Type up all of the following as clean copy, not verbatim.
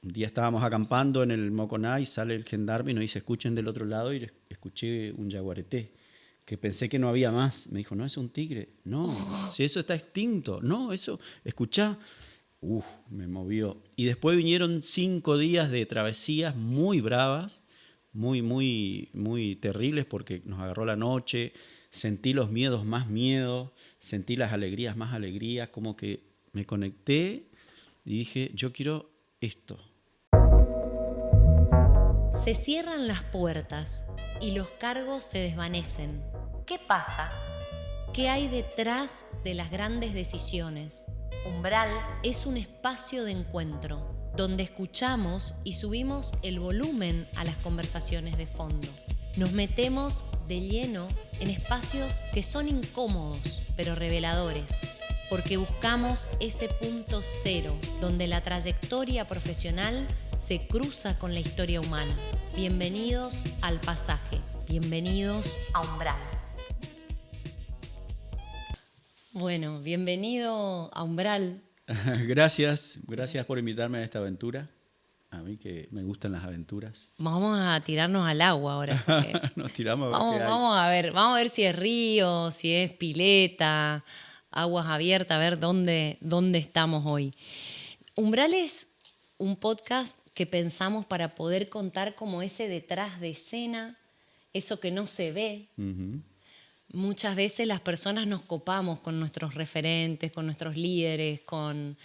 un día estábamos acampando en el Moconá y sale el gendarme y nos dice, escuchen del otro lado, y escuché un yaguareté, que pensé que no había más. Me dijo, no, es un tigre. No, si eso está extinto. No, eso, escuchá. Me movió. Y después vinieron 5 días de travesías muy bravas, muy, muy, muy terribles, porque nos agarró la noche, sentí los miedos más miedo, sentí las alegrías más alegrías, como que me conecté y dije, yo quiero esto. Se cierran las puertas y los cargos se desvanecen. ¿Qué pasa? ¿Qué hay detrás de las grandes decisiones? Umbral es un espacio de encuentro donde escuchamos y subimos el volumen a las conversaciones de fondo. Nos metemos de lleno en espacios que son incómodos, pero reveladores, porque buscamos ese punto cero donde la trayectoria profesional se cruza con la historia humana. Bienvenidos al pasaje, bienvenidos a Umbral. Bueno, bienvenido a Umbral. Gracias por invitarme a esta aventura. A mí que me gustan las aventuras. Vamos a tirarnos al agua ahora. Porque Nos tiramos a ver qué vamos, hay. vamos a ver si es río, si es pileta, aguas abiertas, a ver dónde estamos hoy. Umbral es un podcast que pensamos para poder contar como ese detrás de escena, eso que no se ve. Uh-huh. Muchas veces las personas nos copamos con nuestros referentes, con nuestros líderes, con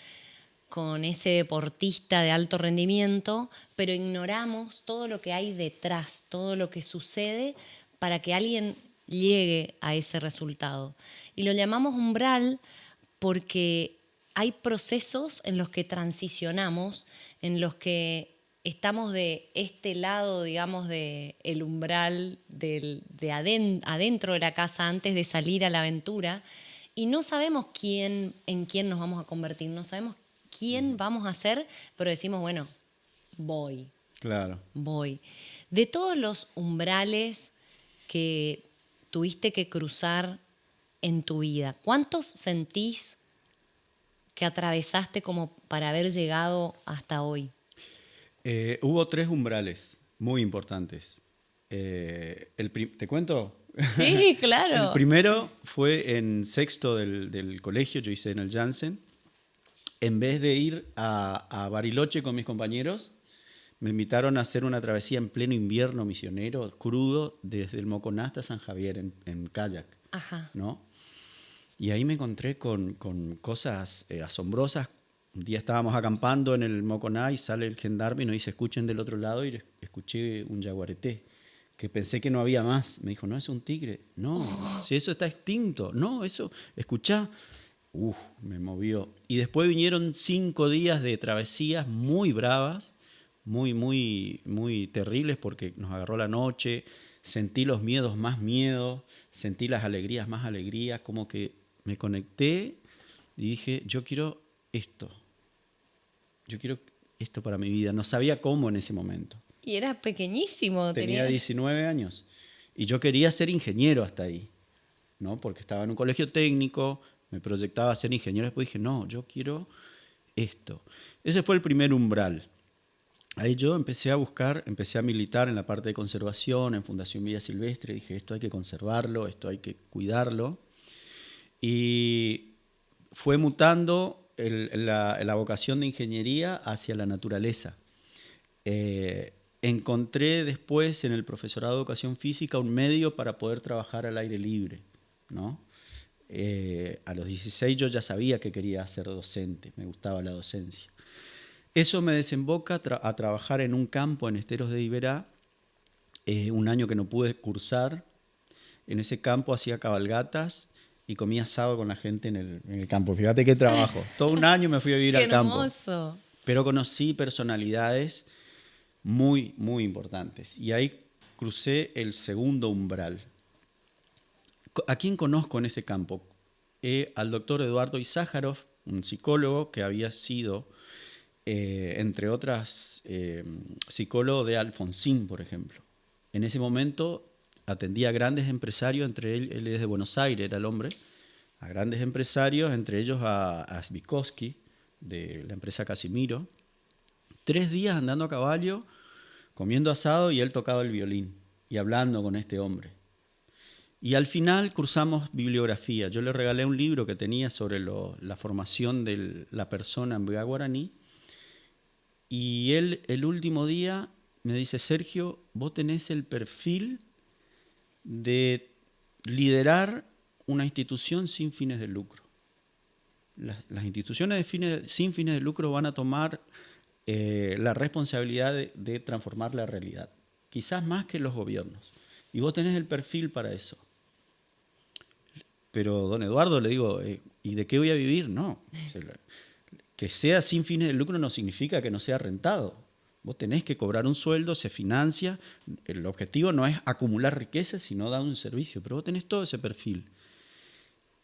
ese deportista de alto rendimiento, pero ignoramos todo lo que hay detrás, todo lo que sucede para que alguien llegue a ese resultado. Y lo llamamos umbral porque hay procesos en los que transicionamos, en los que estamos de este lado, digamos, del umbral adentro de la casa antes de salir a la aventura, y no sabemos en quién nos vamos a convertir, no sabemos quién vamos a ser, pero decimos, bueno, voy. Claro. De todos los umbrales que tuviste que cruzar en tu vida, ¿cuántos sentís que atravesaste como para haber llegado hasta hoy? Hubo 3 umbrales muy importantes. ¿Te cuento? Sí, El claro. primero fue en sexto del colegio, yo hice en el Janssen. En vez de ir a Bariloche con mis compañeros, me invitaron a hacer una travesía en pleno invierno misionero, crudo, desde el Moconá hasta San Javier en kayak. Ajá. ¿No? Y ahí me encontré con cosas asombrosas. Un día estábamos acampando en el Moconá y sale el gendarme y nos dice, escuchen del otro lado, y escuché un yaguareté, que pensé que no había más. Me dijo, no, es un tigre. No, si eso está extinto. No, eso, escuchá. Me movió. Y después vinieron 5 días de travesías muy bravas, muy, muy, muy terribles, porque nos agarró la noche, sentí los miedos más miedo, sentí las alegrías más alegrías, como que me conecté y dije, yo quiero esto para mi vida. No sabía cómo en ese momento. Y eras pequeñísimo. Tenía 19 años y yo quería ser ingeniero hasta ahí, ¿no? Porque estaba en un colegio técnico, me proyectaba a ser ingeniero, después dije, no, yo quiero esto. Ese fue el primer umbral. Ahí yo empecé a militar en la parte de conservación, en Fundación Vida Silvestre, dije, esto hay que conservarlo, esto hay que cuidarlo. Y fue mutando la vocación de ingeniería hacia la naturaleza. Encontré después en el profesorado de educación física un medio para poder trabajar al aire libre, ¿no? A los 16 yo ya sabía que quería ser docente, me gustaba la docencia. Eso me desemboca a trabajar en un campo en Esteros de Iberá, un año que no pude cursar. En ese campo hacía cabalgatas y comía asado con la gente en el campo. Fíjate qué trabajo. Todo un año me fui a vivir ¡Qué al campo. hermoso! Pero conocí personalidades muy, muy importantes. Y ahí crucé el segundo umbral. ¿A quién conozco en ese campo? Al doctor Eduardo Isájarov, un psicólogo que había sido, entre otras, psicólogo de Alfonsín, por ejemplo. En ese momento atendía a grandes empresarios, entre él es de Buenos Aires, era el hombre, a grandes empresarios, entre ellos a Svikovsky, de la empresa Casimiro, 3 días andando a caballo, comiendo asado, y él tocaba el violín y hablando con este hombre. Y al final cruzamos bibliografía. Yo le regalé un libro que tenía sobre la formación de la persona en Boyá Guaraní. Y él, el último día, me dice: Sergio, vos tenés el perfil de liderar una institución sin fines de lucro. Las instituciones sin fines de lucro van a tomar la responsabilidad de transformar la realidad, quizás más que los gobiernos. Y vos tenés el perfil para eso. Pero, don Eduardo, le digo, ¿y de qué voy a vivir? No. Que sea sin fines de lucro no significa que no sea rentado. Vos tenés que cobrar un sueldo, se financia. El objetivo no es acumular riqueza, sino dar un servicio. Pero vos tenés todo ese perfil.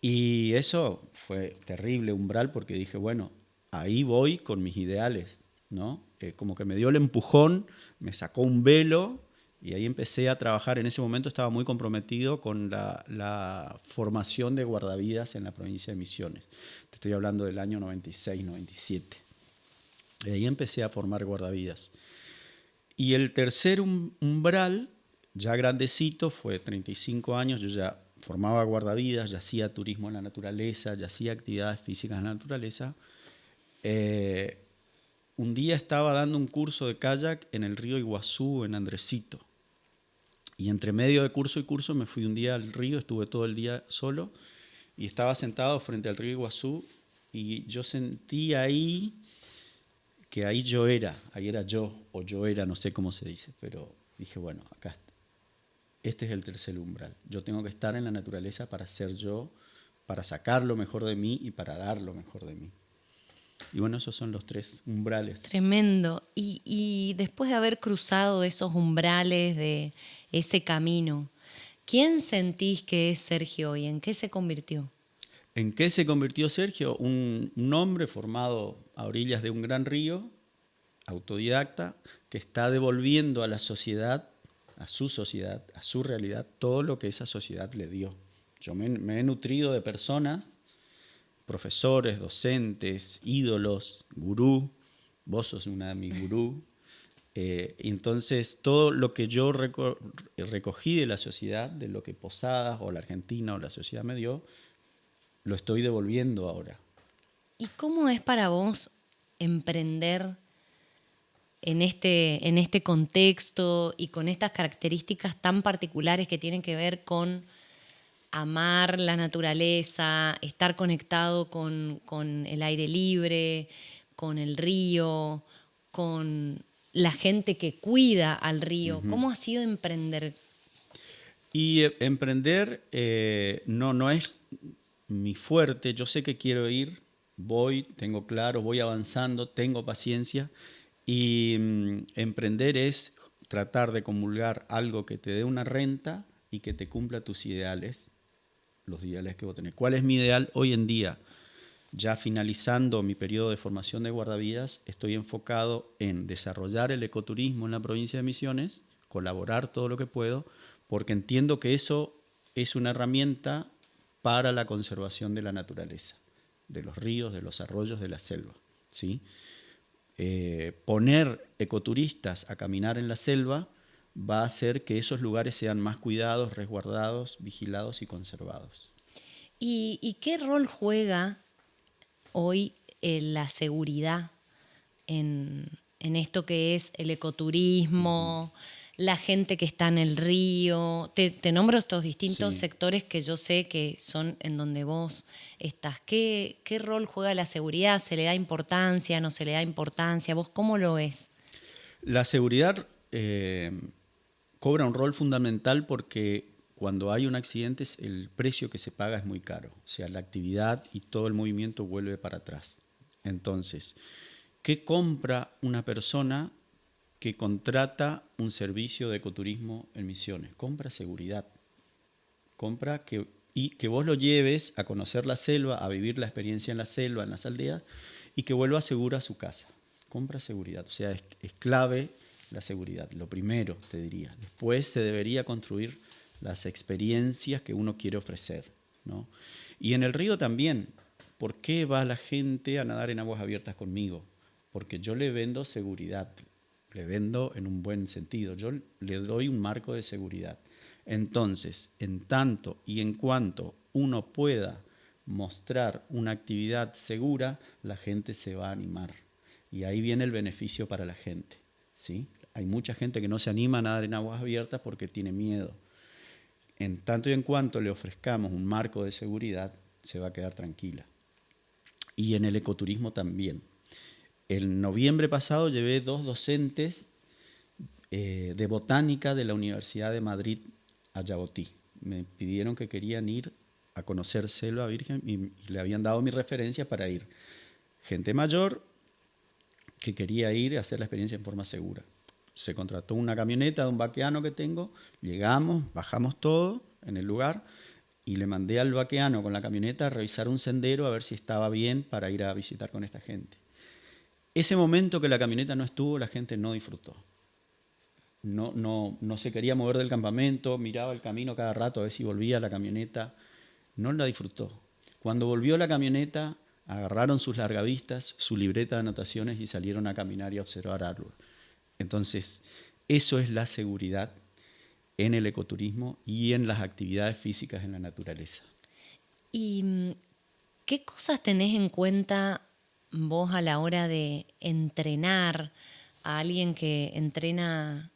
Y eso fue terrible, umbral, porque dije, bueno, ahí voy con mis ideales, ¿no? Como que me dio el empujón, me sacó un velo, y ahí empecé a trabajar. En ese momento estaba muy comprometido con la formación de guardavidas en la provincia de Misiones. Te estoy hablando del año 96, 97. Y ahí empecé a formar guardavidas. Y el tercer umbral, ya grandecito, fue 35 años, yo ya formaba guardavidas, ya hacía turismo en la naturaleza, ya hacía actividades físicas en la naturaleza. Un día estaba dando un curso de kayak en el río Iguazú, en Andresito. Y entre medio de curso y curso me fui un día al río, estuve todo el día solo, y estaba sentado frente al río Iguazú, y yo sentí ahí que ahí era yo, o yo era, no sé cómo se dice, pero dije, bueno, acá está. Este es el tercer umbral. Yo tengo que estar en la naturaleza para ser yo, para sacar lo mejor de mí y para dar lo mejor de mí. Y bueno, esos son los 3 umbrales. Tremendo. Y después de haber cruzado esos umbrales de ese camino, ¿quién sentís que es Sergio hoy? ¿En qué se convirtió? ¿En qué se convirtió Sergio? Un hombre formado a orillas de un gran río, autodidacta, que está devolviendo a la sociedad, a su realidad, todo lo que esa sociedad le dio. Yo me he nutrido de personas, profesores, docentes, ídolos, gurú. Vos sos una de mis gurú. Entonces, todo lo que yo recogí de la sociedad, de lo que Posadas o la Argentina o la sociedad me dio, lo estoy devolviendo ahora. ¿Y cómo es para vos emprender en este contexto y con estas características tan particulares que tienen que ver con amar la naturaleza, estar conectado con el aire libre, con el río, con la gente que cuida al río? Uh-huh. ¿Cómo ha sido emprender? Y emprender no es mi fuerte. Yo sé que quiero ir, voy, tengo claro, voy avanzando, tengo paciencia. Y emprender es tratar de comulgar algo que te dé una renta y que te cumpla tus ideales, los ideales que vos tenés. ¿Cuál es mi ideal hoy en día? Ya finalizando mi periodo de formación de guardavidas, estoy enfocado en desarrollar el ecoturismo en la provincia de Misiones, colaborar todo lo que puedo, porque entiendo que eso es una herramienta para la conservación de la naturaleza, de los ríos, de los arroyos, de la selva, ¿sí? Poner ecoturistas a caminar en la selva va a hacer que esos lugares sean más cuidados, resguardados, vigilados y conservados. ¿Y qué rol juega hoy la seguridad en esto que es el ecoturismo, la gente que está en el río? Te nombro estos distintos Sí. sectores que yo sé que son en donde vos estás. ¿Qué rol juega la seguridad? ¿Se le da importancia? ¿No se le da importancia? ¿Vos cómo lo ves? La seguridad cobra un rol fundamental porque cuando hay un accidente el precio que se paga es muy caro. O sea, la actividad y todo el movimiento vuelve para atrás. Entonces, ¿qué compra una persona que contrata un servicio de ecoturismo en Misiones? Compra seguridad. Compra que vos lo lleves a conocer la selva, a vivir la experiencia en la selva, en las aldeas, y que vuelva segura a su casa. Compra seguridad. O sea, es clave la seguridad. Lo primero, te diría. Después se debería construir las experiencias que uno quiere ofrecer, ¿no? Y en el río también. ¿Por qué va la gente a nadar en aguas abiertas conmigo? porque yo le vendo seguridad, le vendo en un buen sentido, yo le doy un marco de seguridad. Entonces, en tanto y en cuanto uno pueda mostrar una actividad segura, la gente se va a animar. Y ahí viene el beneficio para la gente, ¿sí? Hay mucha gente que no se anima a nadar en aguas abiertas porque tiene miedo. En tanto y en cuanto le ofrezcamos un marco de seguridad, se va a quedar tranquila. Y en el ecoturismo también. En noviembre pasado llevé 2 docentes de botánica de la Universidad de Madrid a Yabotí. Me pidieron que querían ir a conocer Selva Virgen y le habían dado mi referencia para ir. Gente mayor que quería ir a hacer la experiencia en forma segura. Se contrató una camioneta de un vaqueano que tengo, llegamos, bajamos todo en el lugar y le mandé al vaqueano con la camioneta a revisar un sendero a ver si estaba bien para ir a visitar con esta gente. Ese momento que la camioneta no estuvo, la gente no disfrutó. No se quería mover del campamento, miraba el camino cada rato a ver si volvía la camioneta. No la disfrutó. Cuando volvió la camioneta, agarraron sus largavistas, su libreta de anotaciones y salieron a caminar y a observar árboles. Entonces, eso es la seguridad en el ecoturismo y en las actividades físicas en la naturaleza. ¿Y qué cosas tenés en cuenta vos a la hora de entrenar a alguien que entrena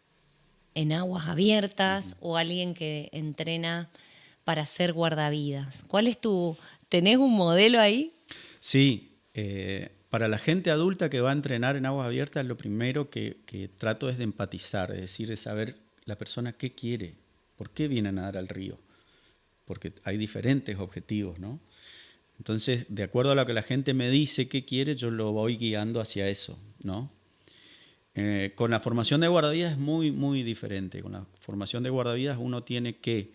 en aguas abiertas o alguien que entrena para ser guardavidas? ¿Cuál es tenés un modelo ahí? Sí, para la gente adulta que va a entrenar en aguas abiertas, lo primero que trato es de empatizar, es decir, de saber la persona qué quiere, por qué viene a nadar al río, porque hay diferentes objetivos, ¿no? Entonces, de acuerdo a lo que la gente me dice qué quiere, yo lo voy guiando hacia eso, ¿no? Con la formación de guardavidas es muy, muy diferente. Con la formación de guardavidas uno tiene que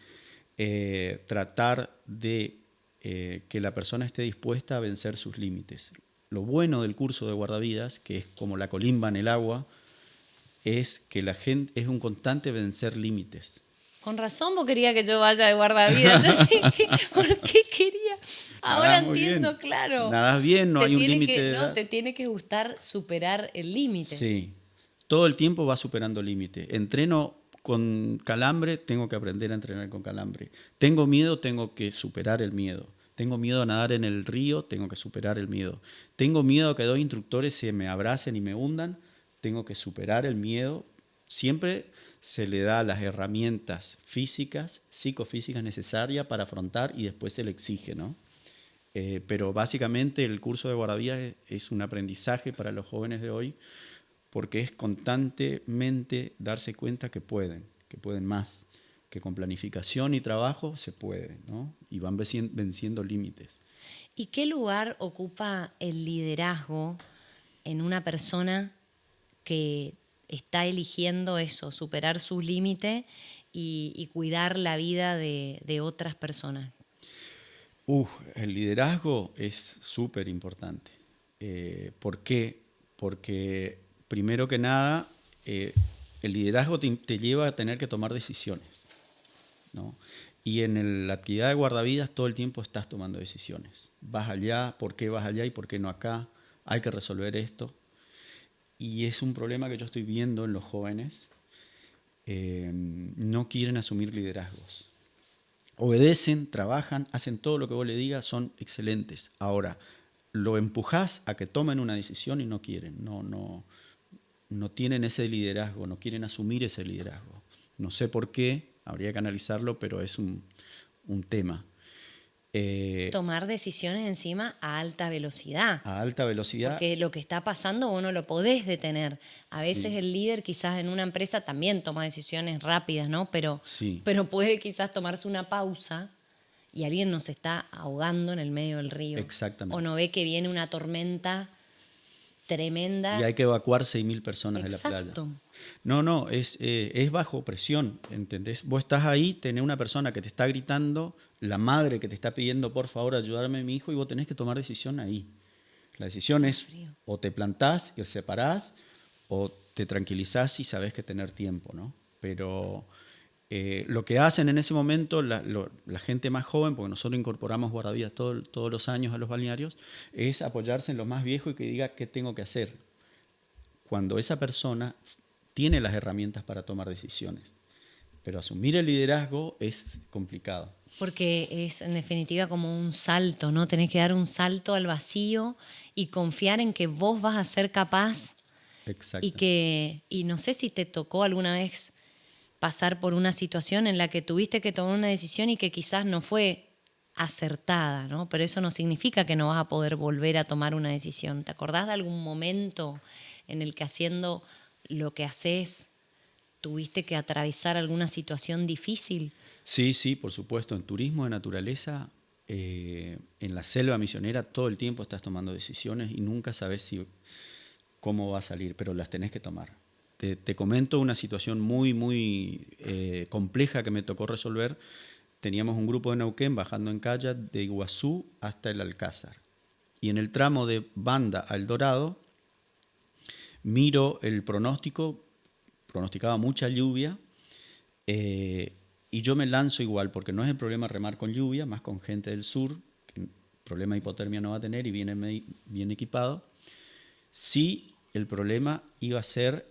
tratar de que la persona esté dispuesta a vencer sus límites. Lo bueno del curso de guardavidas, que es como la colimba en el agua, es que la gente es un constante vencer límites. Con razón vos querías que yo vaya de guardavidas. No sé por qué quería. Ahora Nadás muy entiendo, bien. claro. Nadás bien, no hay un límite de edad. Te tiene que gustar superar el límite. Sí, todo el tiempo va superando límites. Entreno con calambre, tengo que aprender a entrenar con calambre. Tengo miedo, tengo que superar el miedo. Tengo miedo a nadar en el río, tengo que superar el miedo. Tengo miedo a que 2 instructores se me abracen y me hundan, tengo que superar el miedo. Siempre se le da las herramientas físicas, psicofísicas necesarias para afrontar y después se le exige, ¿no? Pero básicamente el curso de guardavidas es un aprendizaje para los jóvenes de hoy porque es constantemente darse cuenta que pueden más, que con planificación y trabajo se puede, ¿no? Y van venciendo límites. ¿Y qué lugar ocupa el liderazgo en una persona que está eligiendo eso, superar sus límites y cuidar la vida de otras personas? El liderazgo es súper importante. ¿Por qué? Porque primero que nada, el liderazgo te lleva a tener que tomar decisiones, ¿no? Y en la actividad de guardavidas todo el tiempo estás tomando decisiones. Vas allá, ¿por qué vas allá y por qué no acá? Hay que resolver esto. Y es un problema que yo estoy viendo en los jóvenes. No quieren asumir liderazgos. Obedecen, trabajan, hacen todo lo que vos le digas, son excelentes. Ahora, lo empujás a que tomen una decisión y no quieren, no tienen ese liderazgo, no quieren asumir ese liderazgo. No sé por qué, habría que analizarlo, pero es un tema. Tomar decisiones encima a alta velocidad. A alta velocidad. Porque lo que está pasando vos no lo podés detener. A veces Sí. el líder quizás en una empresa también toma decisiones rápidas, ¿no? Sí. Pero puede quizás tomarse una pausa y alguien nos está ahogando en el medio del río. Exactamente. O no ve que viene una tormenta tremenda. Y hay que evacuar 6.000 personas de la playa. Exacto. No, es bajo presión, ¿entendés? Vos estás ahí, tenés una persona que te está gritando, la madre que te está pidiendo, por favor, ayudarme a mi hijo, y vos tenés que tomar decisión ahí. La decisión es Frío. o te plantás y separás, o te tranquilizás y sabés que tener tiempo, ¿no? Pero lo que hacen en ese momento la gente más joven, porque nosotros incorporamos guardavidas todos los años a los balnearios, es apoyarse en los más viejos y que diga qué tengo que hacer. cuando esa persona tiene las herramientas para tomar decisiones. Pero asumir el liderazgo es complicado. Porque es en definitiva como un salto, ¿no? Tenés que dar un salto al vacío y confiar en que vos vas a ser capaz Exacto. y no sé si te tocó alguna vez pasar por una situación en la que tuviste que tomar una decisión y que quizás no fue acertada, ¿no? Pero eso no significa que no vas a poder volver a tomar una decisión. ¿Te acordás de algún momento en el que haciendo lo que haces tuviste que atravesar alguna situación difícil? Sí, sí, por supuesto. En turismo de naturaleza, en la selva misionera, todo el tiempo estás tomando decisiones y nunca sabes cómo va a salir, pero las tenés que tomar. Te comento una situación muy, muy compleja que me tocó resolver. Teníamos un grupo de Neuquén bajando en kayak de Iguazú hasta el Alcázar. Y en el tramo de Banda al Dorado, miro el pronóstico, pronosticaba mucha lluvia, y yo me lanzo igual, porque no es el problema remar con lluvia, más con gente del sur, que problema de hipotermia no va a tener y viene bien equipado. Sí, el problema iba a ser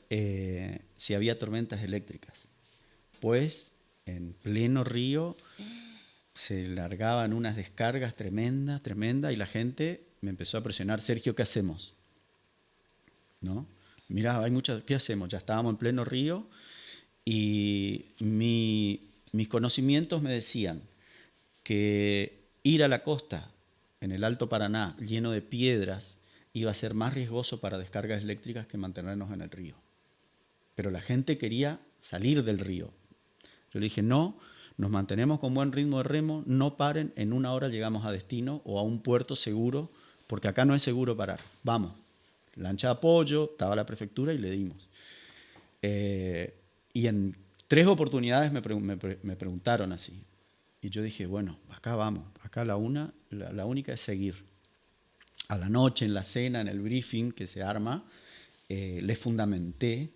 si había tormentas eléctricas. Pues en pleno río se largaban unas descargas tremendas, y la gente me empezó a presionar: Sergio, ¿qué hacemos? ¿No? Mirá, ¿qué hacemos? Ya estábamos en pleno río y mis conocimientos me decían que ir a la costa, en el Alto Paraná, lleno de piedras, iba a ser más riesgoso para descargas eléctricas que mantenernos en el río. Pero la gente quería salir del río. Yo le dije: no, nos mantenemos con buen ritmo de remo, no paren, en 1 hora llegamos a destino o a un puerto seguro, porque acá no es seguro parar. Vamos. Lancha de apoyo, estaba la prefectura y le dimos. Y en 3 oportunidades me preguntaron así. Y yo dije: bueno, acá vamos, acá la única es seguir. A la noche, en la cena, en el briefing que se arma, les fundamenté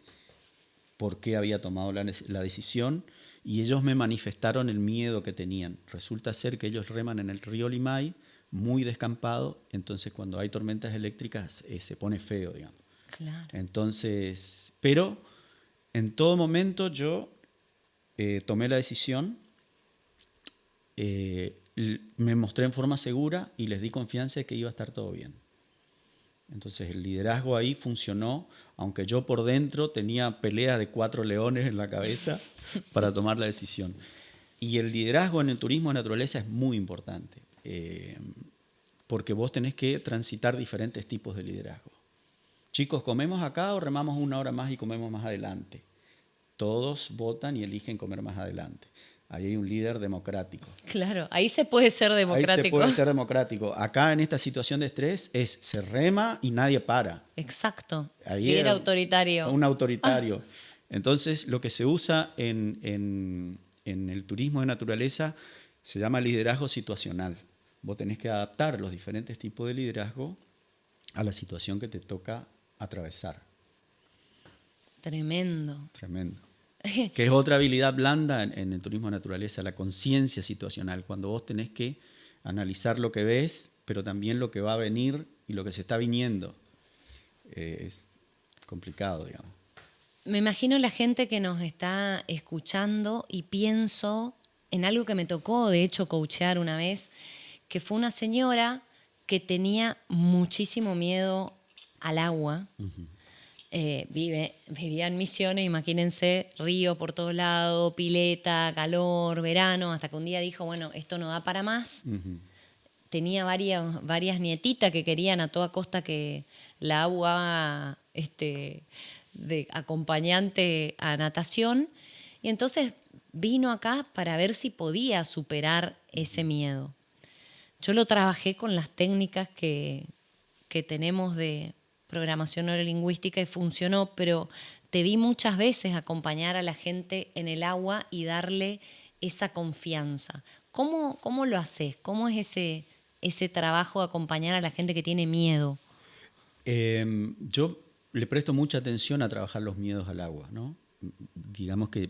por qué había tomado la decisión y ellos me manifestaron el miedo que tenían. Resulta ser que ellos reman en el río Limay, muy descampado, entonces cuando hay tormentas eléctricas se pone feo, digamos. Claro. Entonces, pero en todo momento yo tomé la decisión, me mostré en forma segura y les di confianza de que iba a estar todo bien. Entonces el liderazgo ahí funcionó, aunque yo por dentro tenía peleas de 4 leones en la cabeza para tomar la decisión. Y el liderazgo en el turismo de naturaleza es muy importante, porque vos tenés que transitar diferentes tipos de liderazgo. Chicos, ¿comemos acá o remamos 1 hora más y comemos más adelante? Todos votan y eligen comer más adelante. Ahí hay un líder democrático. Claro, ahí se puede ser democrático. Ahí se puede ser democrático. Acá en esta situación de estrés se rema y nadie para. Exacto. Ahí Líder era autoritario. un autoritario. Entonces, lo que se usa en el turismo de naturaleza se llama liderazgo situacional. Vos tenés que adaptar los diferentes tipos de liderazgo a la situación que te toca atravesar. Tremendo. Tremendo. Que es otra habilidad blanda en el turismo de naturaleza, la conciencia situacional, cuando vos tenés que analizar lo que ves, pero también lo que va a venir y lo que se está viniendo. Es complicado, digamos. Me imagino la gente que nos está escuchando y pienso en algo que me tocó, de hecho, coachear una vez, que fue una señora que tenía muchísimo miedo al agua. Uh-huh. Vivía en Misiones, imagínense, río por todos lados, pileta, calor, verano, hasta que un día dijo: bueno, esto no da para más. Uh-huh. Tenía varias nietitas que querían a toda costa que la agua de acompañante a natación, y entonces vino acá para ver si podía superar ese miedo. Yo lo trabajé con las técnicas que tenemos de programación neurolingüística y funcionó, pero te vi muchas veces acompañar a la gente en el agua y darle esa confianza. ¿Cómo lo haces? ¿Cómo es ese trabajo de acompañar a la gente que tiene miedo? Yo le presto mucha atención a trabajar los miedos al agua, ¿no? Digamos que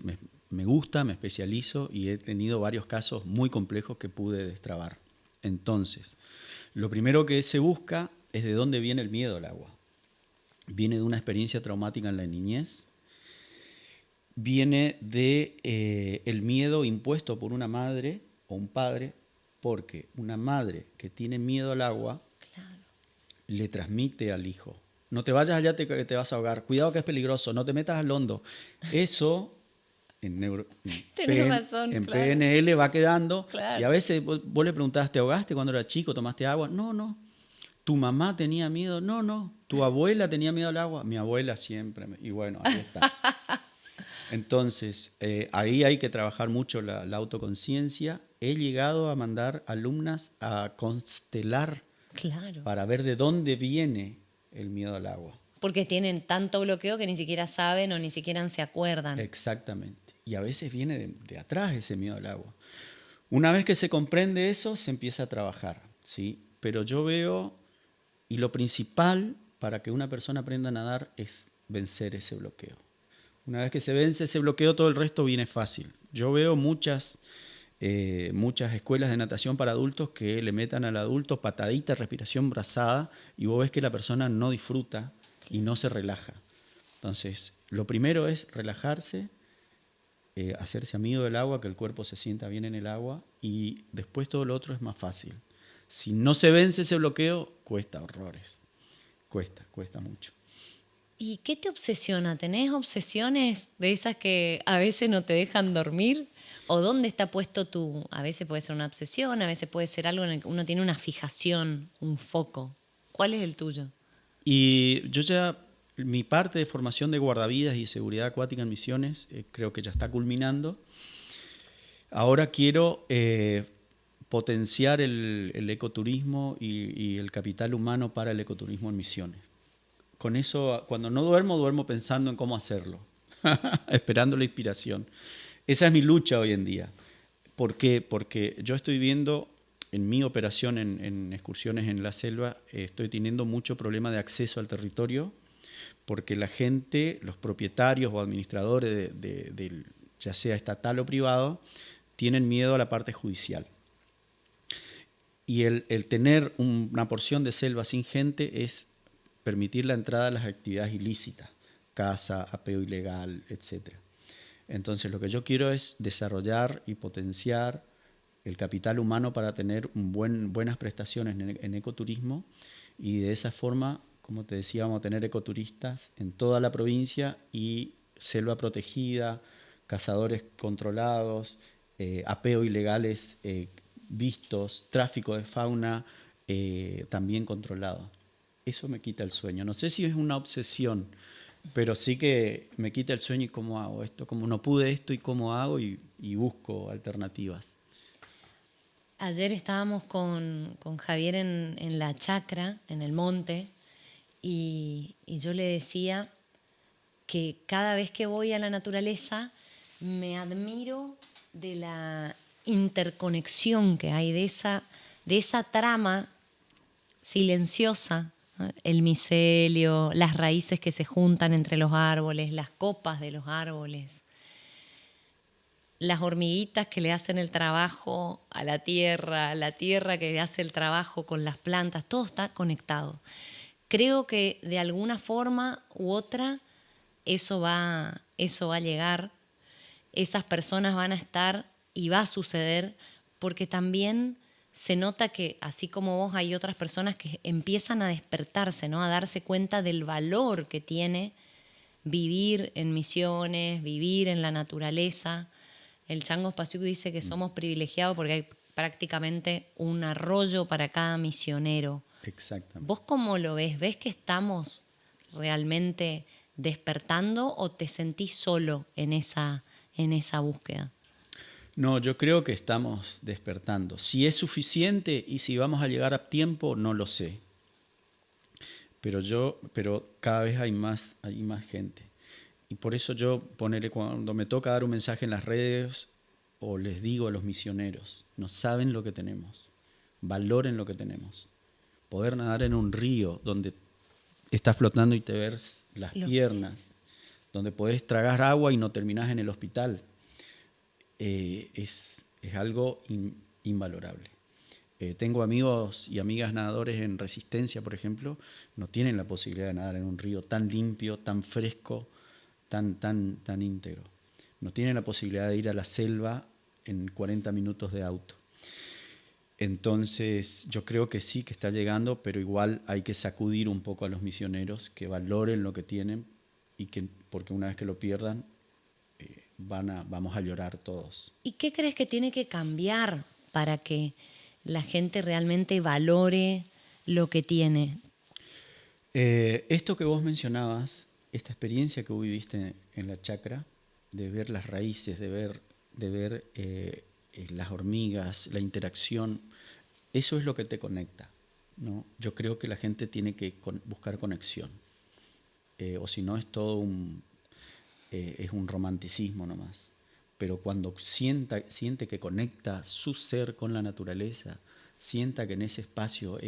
me gusta, me especializo y he tenido varios casos muy complejos que pude destrabar. Entonces, lo primero que se busca es de dónde viene el miedo al agua. viene de una experiencia traumática en la niñez, viene de el miedo impuesto por una madre o un padre, porque una madre que tiene miedo al agua Claro. le transmite al hijo: no te vayas allá que te vas a ahogar, cuidado que es peligroso, no te metas al hondo. Eso Tenés razón, en claro. PNL va quedando, y Claro. a veces vos le preguntás: ¿te ahogaste cuando era chico? ¿Tomaste agua? No, no. ¿Tu mamá tenía miedo? No, no. ¿Tu abuela tenía miedo al agua? Mi abuela siempre. Y bueno, ahí está. Entonces, ahí hay que trabajar mucho la autoconciencia. He llegado a mandar alumnas a constelar Claro. para ver de dónde viene el miedo al agua. Porque tienen tanto bloqueo que ni siquiera saben o ni siquiera se acuerdan. Exactamente. Y a veces viene de atrás ese miedo al agua. Una vez que se comprende eso, se empieza a trabajar, ¿sí? Pero yo veo, y lo principal para que una persona aprenda a nadar es vencer ese bloqueo. Una vez que se vence ese bloqueo, todo el resto viene fácil. Yo veo muchas escuelas de natación para adultos que le metan al adulto patadita, respiración brazada, y vos ves que la persona no disfruta y no se relaja. Entonces, lo primero es relajarse, hacerse amigo del agua, que el cuerpo se sienta bien en el agua, y después todo lo otro es más fácil. Si no se vence ese bloqueo, cuesta horrores. Cuesta mucho. ¿Y qué te obsesiona? ¿Tenés obsesiones de esas que a veces no te dejan dormir? ¿O dónde está puesto tu...? A veces puede ser una obsesión, a veces puede ser algo en el que uno tiene una fijación, un foco. ¿Cuál es el tuyo? Y yo ya, mi parte de formación de guardavidas y seguridad acuática en Misiones, creo que ya está culminando. Ahora quiero potenciar el ecoturismo y el capital humano para el ecoturismo en Misiones. Con eso, cuando no duermo pensando en cómo hacerlo, esperando la inspiración. Esa es mi lucha hoy en día. ¿Por qué? Porque yo estoy viendo en mi operación en excursiones en la selva, estoy teniendo mucho problema de acceso al territorio, porque la gente, los propietarios o administradores ya sea estatal o privado, tienen miedo a la parte judicial. Y el tener una porción de selva sin gente es permitir la entrada a las actividades ilícitas, caza, apeo ilegal, etc. Entonces, lo que yo quiero es desarrollar y potenciar el capital humano para tener buenas prestaciones en ecoturismo, y de esa forma, como te decía, vamos a tener ecoturistas en toda la provincia y selva protegida, cazadores controlados, apeo ilegales vistos, tráfico de fauna también controlado. Eso me quita el sueño. No sé si es una obsesión, pero sí que me quita el sueño. ¿Y cómo hago esto? ¿Cómo no pude esto y cómo hago? Y busco alternativas. Ayer estábamos con Javier en la chacra, en el monte, y yo le decía que cada vez que voy a la naturaleza me admiro de la interconexión que hay, de esa trama silenciosa, ¿no? El micelio, las raíces que se juntan entre los árboles, las copas de los árboles, las hormiguitas que le hacen el trabajo a la tierra que le hace el trabajo con las plantas, todo está conectado. Creo que de alguna forma u otra eso va a llegar, esas personas van a estar y va a suceder, porque también se nota que así como vos hay otras personas que empiezan a despertarse, ¿no? A darse cuenta del valor que tiene vivir en Misiones, vivir en la naturaleza. El Chango Spasiuk dice que somos privilegiados porque hay prácticamente un arroyo para cada misionero. Exactamente. ¿Vos cómo lo ves? ¿Ves que estamos realmente despertando o te sentís solo en esa búsqueda? No, yo creo que estamos despertando. Si es suficiente y si vamos a llegar a tiempo, no lo sé. Pero cada vez hay más gente. Y por eso yo cuando me toca dar un mensaje en las redes, o les digo a los misioneros: no saben lo que tenemos, valoren lo que tenemos. Poder nadar en un río donde estás flotando y te ves las piernas, donde podés tragar agua y no terminás en el hospital, es algo invalorable. Tengo amigos y amigas nadadores en Resistencia, por ejemplo, no tienen la posibilidad de nadar en un río tan limpio, tan fresco, tan íntegro. No tienen la posibilidad de ir a la selva en 40 minutos de auto. Entonces, yo creo que sí, que está llegando, pero igual hay que sacudir un poco a los misioneros, que valoren lo que tienen, y que, porque una vez que lo pierdan, vamos a llorar todos. ¿Y qué crees que tiene que cambiar para que la gente realmente valore lo que tiene? Esto que vos mencionabas, esta experiencia que vos viviste en la chacra, de ver las raíces, de ver las hormigas, la interacción, eso es lo que te conecta, ¿no? Yo creo que la gente tiene que buscar conexión, o si no es todo es un romanticismo nomás. Pero cuando siente que conecta su ser con la naturaleza, sienta que en ese espacio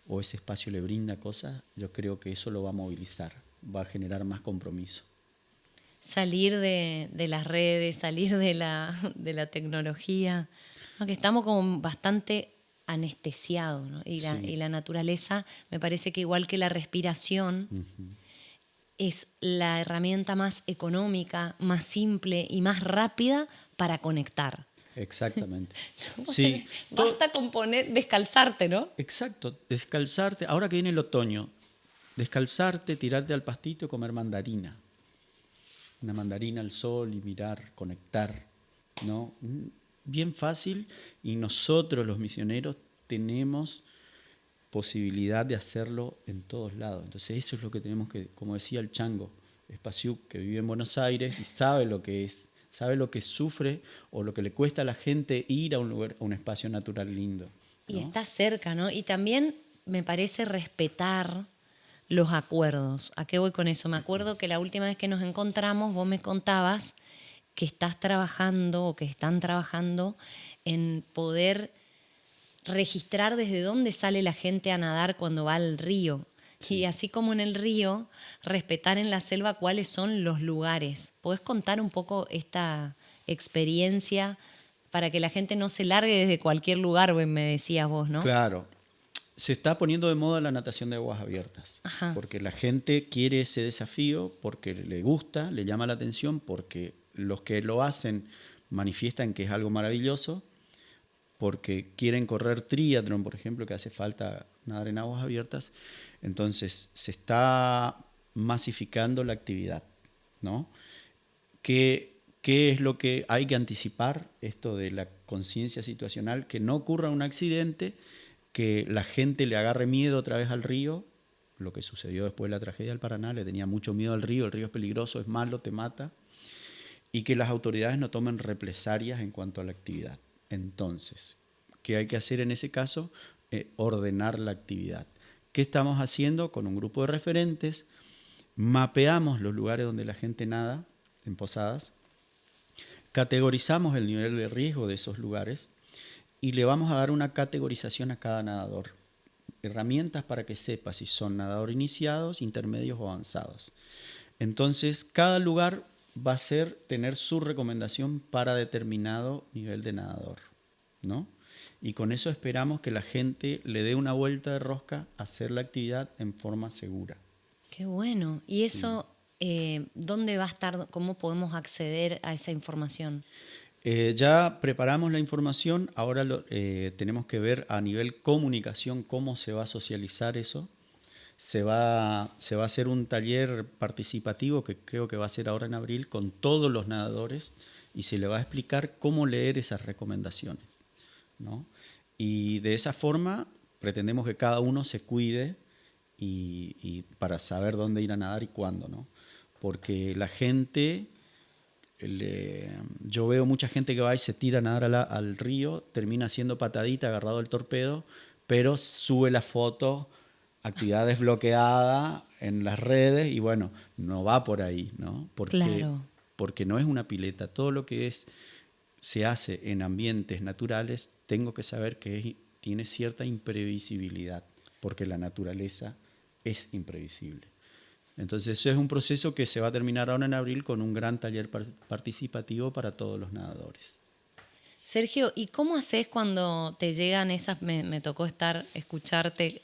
o ese espacio le brinda cosas, yo creo que eso lo va a movilizar, va a generar más compromiso. Salir de las redes, salir de la tecnología, aunque estamos como bastante anestesiados, ¿no? Y Sí. la naturaleza, me parece que igual que la respiración, es la herramienta más económica, más simple y más rápida para conectar. Exactamente. Sí, Basta con descalzarte, ¿no? exacto, descalzarte, ahora que viene el otoño, descalzarte, tirarte al pastito y comer mandarina. Una mandarina al sol y mirar, conectar, ¿no? Bien fácil, y nosotros los misioneros tenemos posibilidad de hacerlo en todos lados. Entonces eso es lo que tenemos que, como decía el Chango Espaciuc, que vive en Buenos Aires y sabe lo que es, sabe lo que sufre o lo que le cuesta a la gente ir a un lugar, a un espacio natural lindo, Y ¿no? está cerca, ¿no? Y también me parece respetar los acuerdos. ¿A qué voy con eso? Me acuerdo que la última vez que nos encontramos, vos me contabas que estás trabajando o que están trabajando en poder registrar desde dónde sale la gente a nadar cuando va al río. Y así como en el río, respetar en la selva cuáles son los lugares. ¿Podés contar un poco esta experiencia para que la gente no se largue desde cualquier lugar, me decías vos, ¿no? Claro, se está poniendo de moda la natación de aguas abiertas, Ajá. porque la gente quiere ese desafío, porque le gusta, le llama la atención, porque los que lo hacen manifiestan que es algo maravilloso, porque quieren correr triatlón, por ejemplo, que hace falta nadar en aguas abiertas. Entonces se está masificando la actividad, ¿no? ¿Qué es lo que hay que anticipar? Esto de la conciencia situacional, que no ocurra un accidente, que la gente le agarre miedo otra vez al río, lo que sucedió después de la tragedia del Paraná, le tenía mucho miedo al río, el río es peligroso, es malo, te mata, y que las autoridades no tomen represalias en cuanto a la actividad. Entonces, ¿qué hay que hacer en ese caso? Ordenar la actividad. ¿Qué estamos haciendo? Con un grupo de referentes, mapeamos los lugares donde la gente nada, en posadas, categorizamos el nivel de riesgo de esos lugares y le vamos a dar una categorización a cada nadador. Herramientas para que sepa si son nadadores iniciados, intermedios o avanzados. Entonces, cada lugar va a tener su recomendación para determinado nivel de nadador, ¿no? Y con eso esperamos que la gente le dé una vuelta de rosca a hacer la actividad en forma segura. Qué bueno. ¿Y Sí. eso dónde va a estar? ¿Cómo podemos acceder a esa información? Ya preparamos la información, ahora tenemos que ver a nivel comunicación cómo se va a socializar eso. Se va a hacer un taller participativo que creo que va a ser ahora en abril con todos los nadadores y se le va a explicar cómo leer esas recomendaciones, ¿no? Y de esa forma pretendemos que cada uno se cuide y para saber dónde ir a nadar y cuándo, ¿no? Porque la gente, yo veo mucha gente que va y se tira a nadar al río, termina haciendo patadita agarrado al torpedo, pero sube la foto, actividad desbloqueada en las redes, y bueno, no va por ahí, ¿no? Claro. Porque no es una pileta. Todo lo que se hace en ambientes naturales, tengo que saber que tiene cierta imprevisibilidad, porque la naturaleza es imprevisible. Entonces eso es un proceso que se va a terminar ahora en abril con un gran taller participativo para todos los nadadores. Sergio, ¿y cómo haces cuando te llegan esas, me tocó escucharte,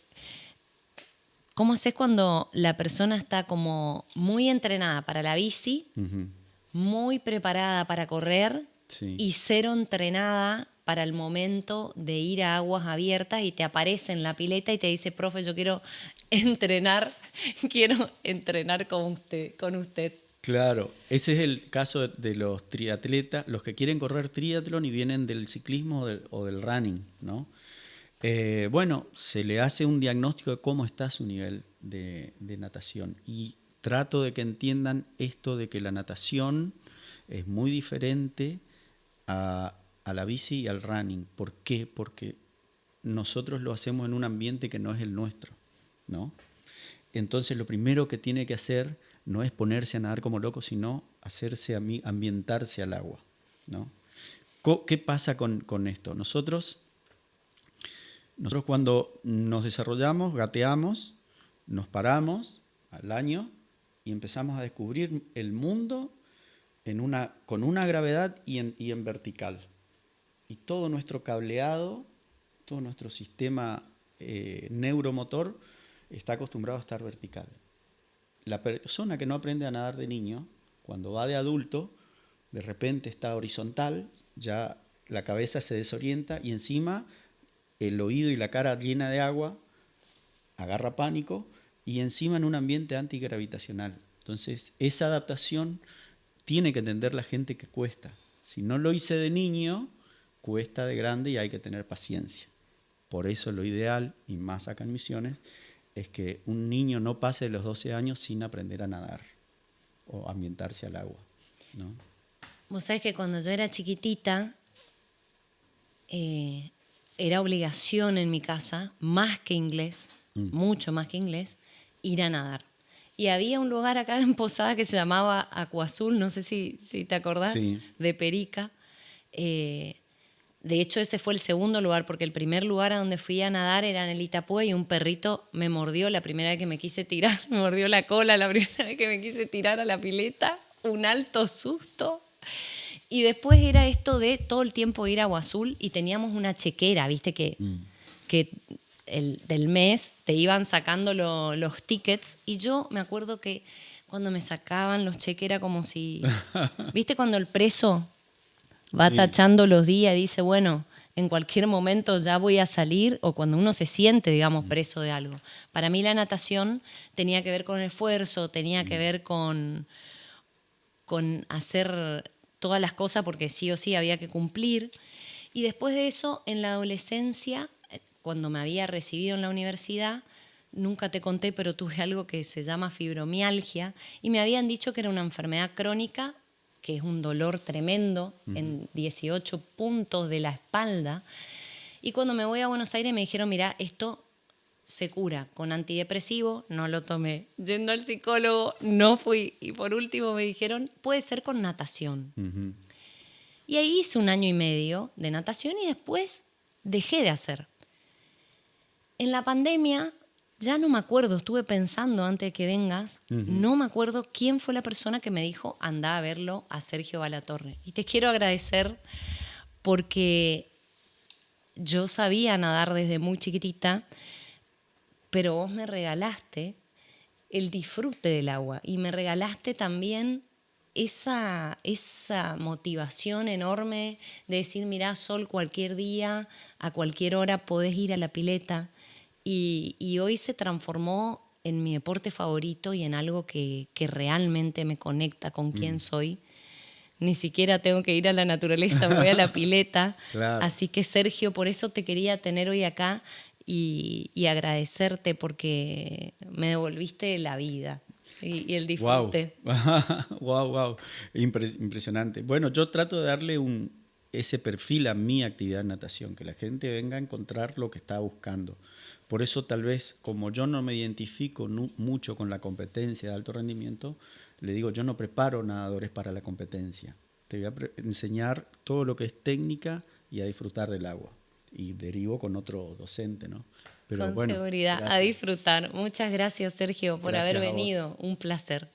cómo haces cuando la persona está como muy entrenada para la bici, Ujú. muy preparada para correr Sí. y cero entrenada para el momento de ir a aguas abiertas y te aparece en la pileta y te dice, profe, yo entrenar, quiero entrenar con usted? Claro, ese es el caso de los triatletas, los que quieren correr triatlón y vienen del ciclismo o del running, ¿no? Bueno, se le hace un diagnóstico de cómo está su nivel de natación y trato de que entiendan esto de que la natación es muy diferente a la bici y al running. ¿Por qué? Porque nosotros lo hacemos en un ambiente que no es el nuestro, ¿no? Entonces lo primero que tiene que hacer no es ponerse a nadar como loco, sino ambientarse al agua, ¿no? ¿Qué pasa con esto? Nosotros cuando nos desarrollamos, gateamos, nos paramos al año y empezamos a descubrir el mundo con una gravedad y en vertical. Y todo nuestro cableado, todo nuestro sistema neuromotor está acostumbrado a estar vertical. La persona que no aprende a nadar de niño, cuando va de adulto, de repente está horizontal, ya la cabeza se desorienta y encima el oído y la cara llena de agua, agarra pánico y encima en un ambiente antigravitacional. Entonces, esa adaptación tiene que entender la gente que cuesta. Si no lo hice de niño, cuesta de grande y hay que tener paciencia. Por eso lo ideal, y más acá en Misiones, es que un niño no pase de los 12 años sin aprender a nadar o ambientarse al agua, ¿no? Vos sabés que cuando yo era chiquitita, era obligación en mi casa, más que inglés, mucho más que inglés, ir a nadar. Y había un lugar acá en Posada que se llamaba Acuazul, no sé si te acordás, Sí. de Perica. De hecho, ese fue el segundo lugar, porque el primer lugar a donde fui a nadar era en el Itapúa y un perrito me mordió la primera vez que me quise tirar, me mordió la cola la primera vez que me quise tirar a la pileta, un alto susto. Y después era esto de todo el tiempo ir a Agua Azul y teníamos una chequera, viste que del mes te iban sacando los tickets y yo me acuerdo que cuando me sacaban los cheques era como si, viste cuando el preso va Sí. tachando los días y dice, bueno, en cualquier momento ya voy a salir, o cuando uno se siente, digamos, preso de algo. Para mí la natación tenía que ver con el esfuerzo, tenía que ver con hacer todas las cosas porque sí o sí había que cumplir. Y después de eso, en la adolescencia, cuando me había recibido en la universidad, nunca te conté, pero tuve algo que se llama fibromialgia y me habían dicho que era una enfermedad crónica, que es un dolor tremendo en 18 puntos de la espalda. Y cuando me voy a Buenos Aires me dijeron, mira, esto se cura con antidepresivo, no lo tomé. Yendo al psicólogo, no fui. Y por último me dijeron, puede ser con natación. Uh-huh. Y ahí hice 1 año y medio de natación y después dejé de hacer. En la pandemia, ya no me acuerdo, estuve pensando antes de que vengas, no me acuerdo quién fue la persona que me dijo, anda a verlo a Sergio Balatorre. Y te quiero agradecer porque yo sabía nadar desde muy chiquitita, pero vos me regalaste el disfrute del agua y me regalaste también esa motivación enorme de decir, mirá, Sol, cualquier día, a cualquier hora podés ir a la pileta. Y hoy se transformó en mi deporte favorito y en algo que realmente me conecta con quién soy. Ni siquiera tengo que ir a la naturaleza, me voy a la pileta. Claro. Así que Sergio, por eso te quería tener hoy acá y agradecerte porque me devolviste la vida y el Wow. disfrute. Wow, wow. Impresionante. Bueno, yo trato de darle ese perfil a mi actividad de natación, que la gente venga a encontrar lo que está buscando. Por eso tal vez, como yo no me identifico mucho con la competencia de alto rendimiento, le digo, yo no preparo nadadores para la competencia. Te voy a enseñar todo lo que es técnica y a disfrutar del agua. Y derivo con otro docente, ¿no? Pero Con bueno, seguridad, a gracias. disfrutar. Muchas gracias, Sergio, por Gracias haber a vos. venido. Un placer.